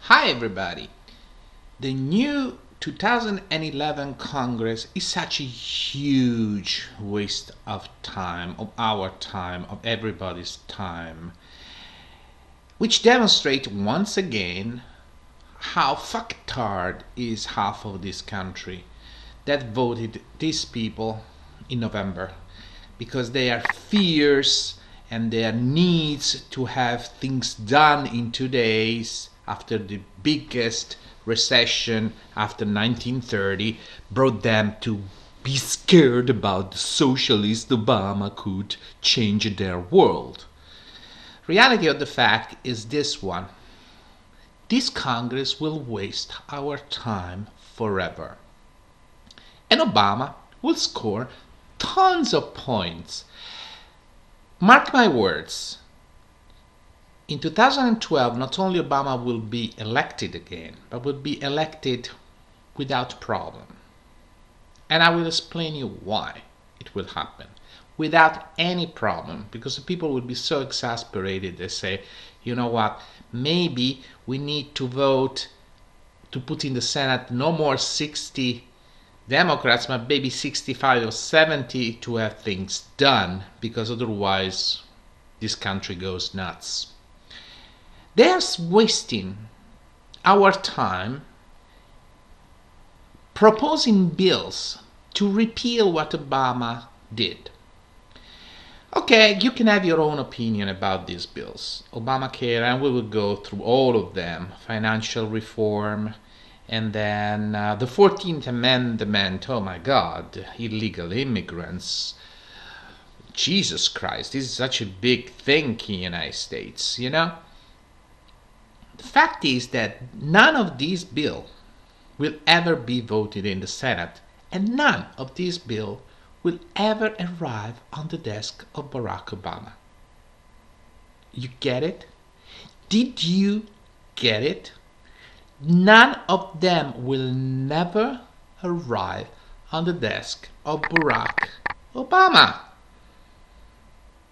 Hi everybody! The new 2011 Congress is such a huge waste of time, of our time, of everybody's time, which demonstrates once again how fucktard is half of this country that voted these people in November because they are fierce and their needs to have things done in 2 days after the biggest recession after 1930 brought them to be scared about the socialist Obama could change their world. Reality of the fact is this one. This Congress will waste our time forever. And Obama will score tons of points. Mark my words. In 2012, not only Obama will be elected again, but will be elected without problem. And I will explain you why it will happen. Without any problem, because the people will be so exasperated, they say, you know what, maybe we need to vote to put in the Senate no more 60 Democrats, but maybe 65 or 70 to have things done, because otherwise this country goes nuts. They're wasting our time proposing bills to repeal what Obama did. Okay, you can have your own opinion about these bills. Obamacare, and we will go through all of them. Financial reform, and then the 14th Amendment, oh my God, illegal immigrants. Jesus Christ, this is such a big thing in the United States, you know? The fact is that none of these bills will ever be voted in the Senate, and none of these bills will ever arrive on the desk of Barack Obama. You get it? Did you get it? None of them will never arrive on the desk of Barack Obama.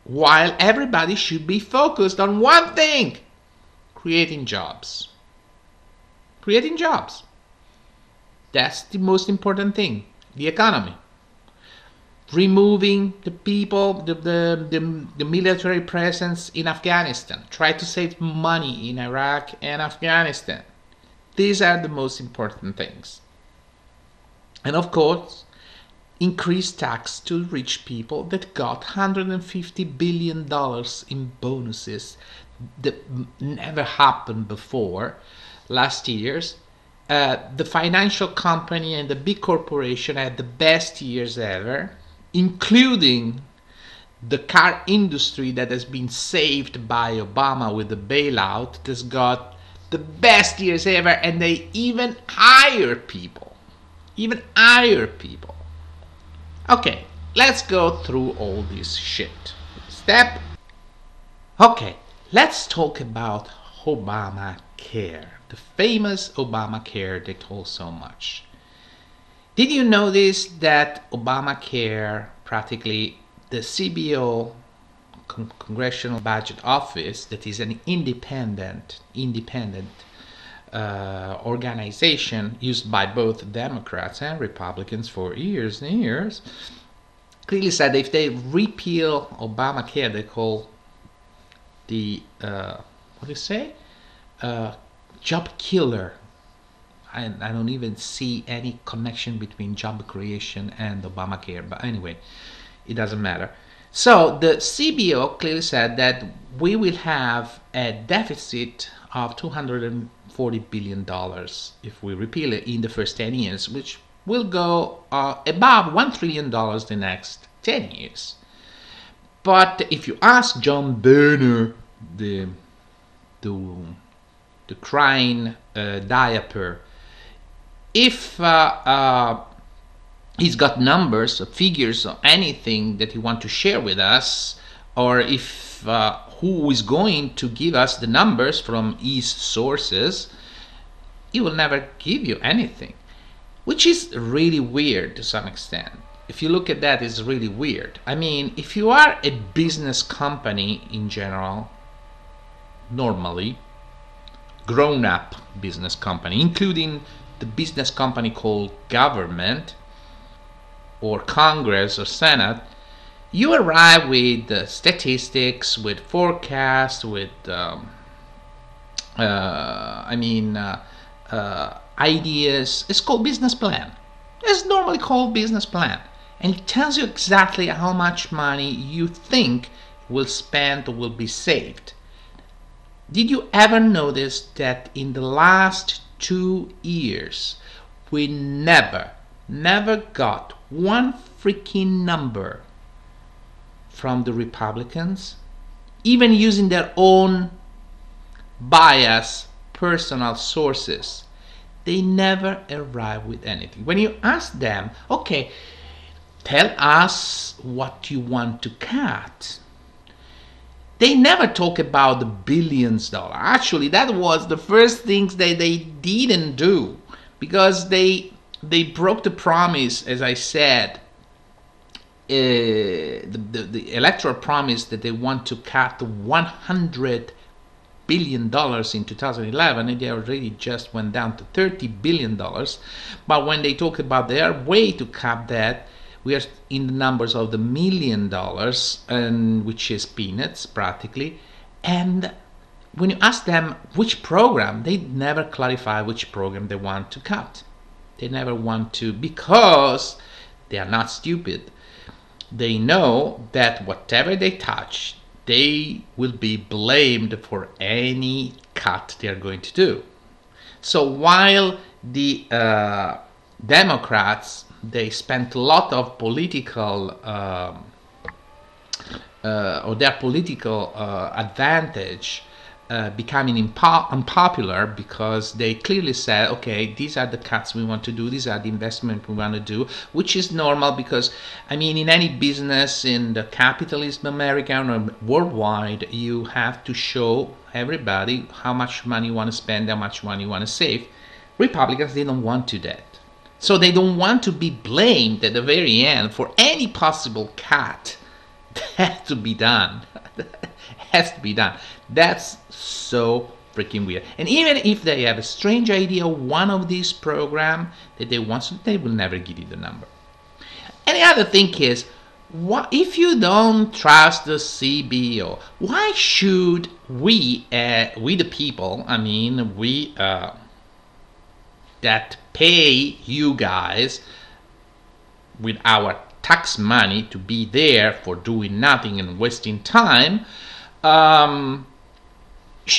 While everybody should be focused on one thing: creating jobs. Creating jobs. That's the most important thing. The economy. Removing the people, the military presence in Afghanistan. Try to save money in Iraq and Afghanistan. These are the most important things. And of course, increase tax to rich people that got $150 billion in bonuses that never happened before last years. The financial company and the big corporation had the best years ever, including the car industry that has been saved by Obama with the bailout, that's got the best years ever, and they even hire people. Okay, let's go through all this shit. Okay, let's talk about Obamacare, the famous Obamacare that told so much. Did you notice that Obamacare, practically the CBO, Congressional Budget Office, that is an independent organization used by both Democrats and Republicans for years and years, clearly said if they repeal Obamacare, they call the job killer. I don't even see any connection between job creation and Obamacare, but anyway, it doesn't matter. So the CBO clearly said that we will have a deficit of $240 billion if we repeal it in the first 10 years, which will go above $1 trillion the next 10 years. But if you ask John Boehner, the crying diaper, if he's got numbers or figures or anything that he wants to share with us, or if who is going to give us the numbers from his sources, he will never give you anything, which is really weird to some extent. If you look at that, it's really weird. I mean, if you are a business company in general, normally, grown-up business company, including the business company called government or Congress or Senate, you arrive with statistics, with forecasts, with ideas. It's called business plan. It's normally called business plan, and it tells you exactly how much money you think will spend or will be saved. Did you ever notice that in the last 2 years we never got one freaking number from the Republicans, even using their own bias, personal sources? They never arrive with anything. When you ask them, okay, tell us what you want to cut, they never talk about the billions of dollars. Actually, that was the first things that they didn't do, because they broke the promise, as I said, the electoral promise that they want to cut $100 billion in 2011, and they already just went down to $30 billion. But when they talk about their way to cut that, we are in the numbers of the $1 million, and which is peanuts practically. And when you ask them which program, they never clarify which program they want to cut. They never want to, because they are not stupid. They know that whatever they touch, they will be blamed for any cut they are going to do. So while the Democrats, they spent a lot of political or their political advantage becoming unpopular, because they clearly said, okay, these are the cuts we want to do, these are the investments we want to do, which is normal, because I mean, in any business, in the capitalism American or worldwide, you have to show everybody how much money you want to spend, how much money you want to save. Republicans, they don't want to do that. So they don't want to be blamed at the very end for any possible cut that has to be done. Has to be done. That's so freaking weird. And even if they have a strange idea of one of these programs that they want to, they will never give you the number. And the other thing is, what if you don't trust the CBO? Why should we the people, I mean, we that pay you guys with our tax money to be there for doing nothing and wasting time,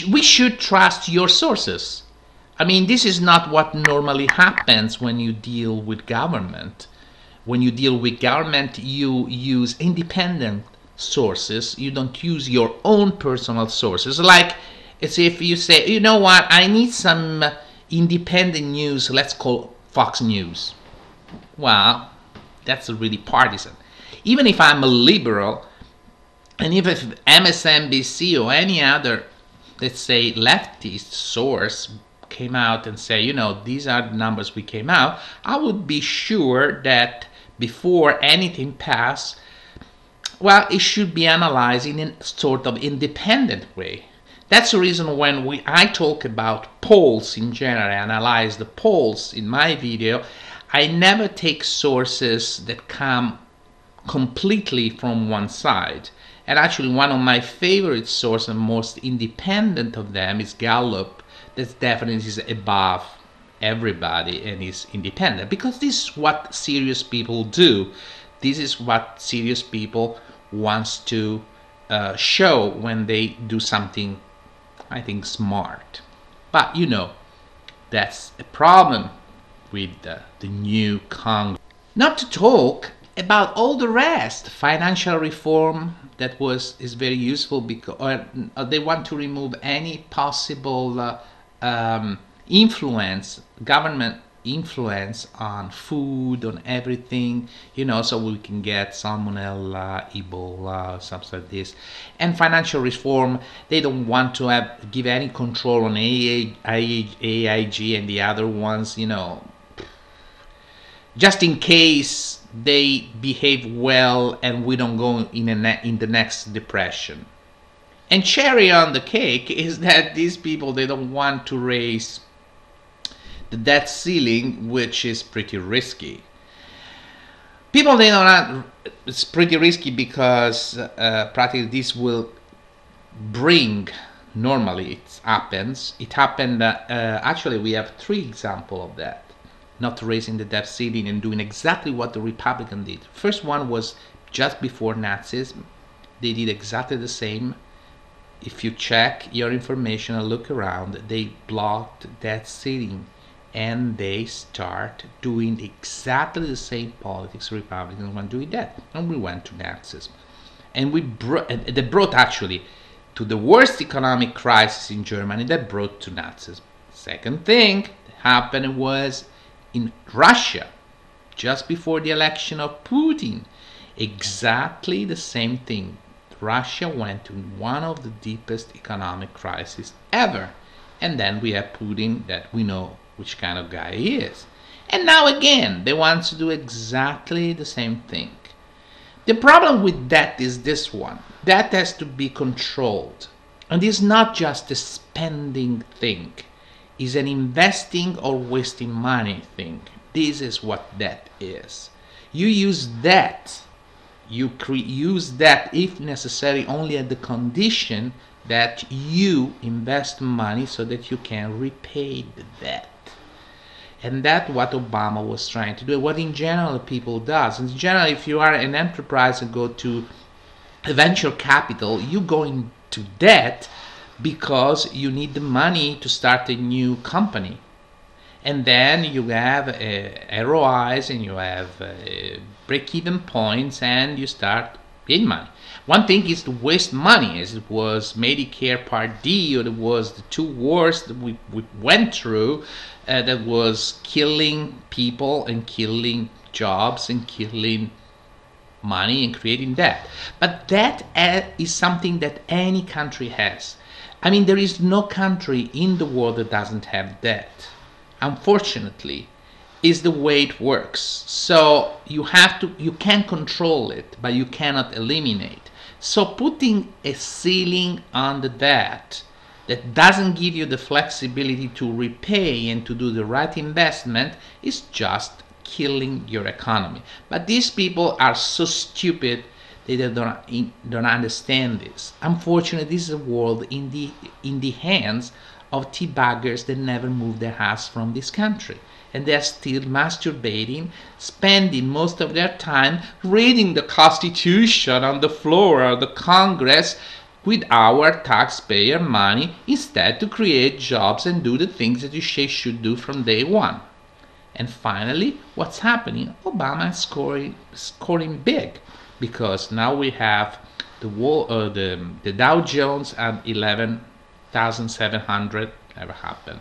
we should trust your sources. I mean, this is not what normally happens when you deal with government. When you deal with government, you use independent sources. You don't use your own personal sources. Like, it's if you say, you know what, I need some independent news, let's call Fox News. Well, that's really partisan. Even if I'm a liberal, and even if MSNBC or any other, let's say, leftist source came out and say, you know, these are the numbers we came out, I would be sure that before anything passed, well, it should be analyzed in a sort of independent way. That's the reason when I talk about polls in general, I analyze the polls in my video, I never take sources that come completely from one side. And actually, one of my favorite sources and most independent of them is Gallup. That definitely is above everybody and is independent, because this is what serious people do. This is what serious people wants to show when they do something, I think, smart. But you know, that's a problem with the new Congress. Not to talk about all the rest. Financial reform that is very useful, because they want to remove any possible influence, government influence on food, on everything, you know, so we can get salmonella, Ebola, something like this. And financial reform, they don't want to give any control on AIG and the other ones, you know, just in case they behave well and we don't go in the next depression. And cherry on the cake is that these people, they don't want to raise the debt ceiling, which is pretty risky. People, they don't want, it's pretty risky because practically this will bring, normally it happens. It happened, actually we have 3 examples of that. Not raising the debt ceiling and doing exactly what the Republican did. First one was just before Nazism. They did exactly the same. If you check your information and look around, they blocked debt ceiling and they start doing exactly the same politics Republicans want doing that. And we went to Nazism. And they brought actually to the worst economic crisis in Germany that brought to Nazism. Second thing that happened was in Russia, just before the election of Putin, exactly the same thing. Russia went to one of the deepest economic crises ever. And then we have Putin, that we know which kind of guy he is. And now again, they want to do exactly the same thing. The problem with that is this one. That has to be controlled. And it's not just a spending thing. Is an investing or wasting money thing. This is what debt is. You use debt, you use debt if necessary only at the condition that you invest money so that you can repay the debt. And that's what Obama was trying to do, what in general people does. In general, if you are an enterprise and go to venture capital, you go into debt because you need the money to start a new company. And then you have ROIs and you have break-even points and you start paying money. One thing is to waste money, as it was Medicare Part D, or it was the 2 wars that we went through that was killing people and killing jobs and killing money and creating debt. But that is something that any country has. I mean, there is no country in the world that doesn't have debt. Unfortunately, is the way it works. So you can control it, but you cannot eliminate. So putting a ceiling on the debt that doesn't give you the flexibility to repay and to do the right investment is just killing your economy. But these people are so stupid. They don't understand this. Unfortunately, this is a world in the hands of teabaggers that never moved their ass from this country. And they're still masturbating, spending most of their time reading the Constitution on the floor of the Congress with our taxpayer money instead to create jobs and do the things that you should do from day one. And finally, what's happening? Obama is scoring big. Because now we have the Dow Jones at 11,700, never happened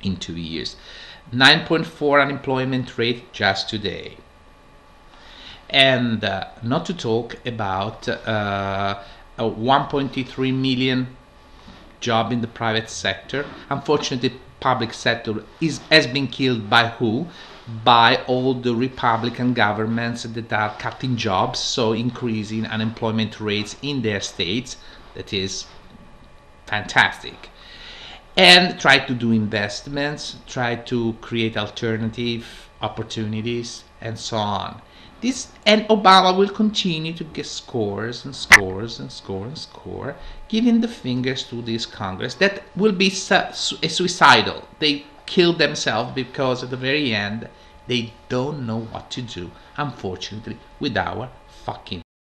in 2 years. 9.4 unemployment rate just today. And not to talk about 1.3 million job in the private sector. Unfortunately, the public sector has been killed by who? By all the Republican governments that are cutting jobs, so increasing unemployment rates in their states. That is fantastic. And try to do investments, try to create alternative opportunities, and so on. And Obama will continue to get scores and scores and score and score, giving the fingers to this Congress that will be suicidal. They kill themselves because at the very end they don't know what to do, unfortunately, with our fucking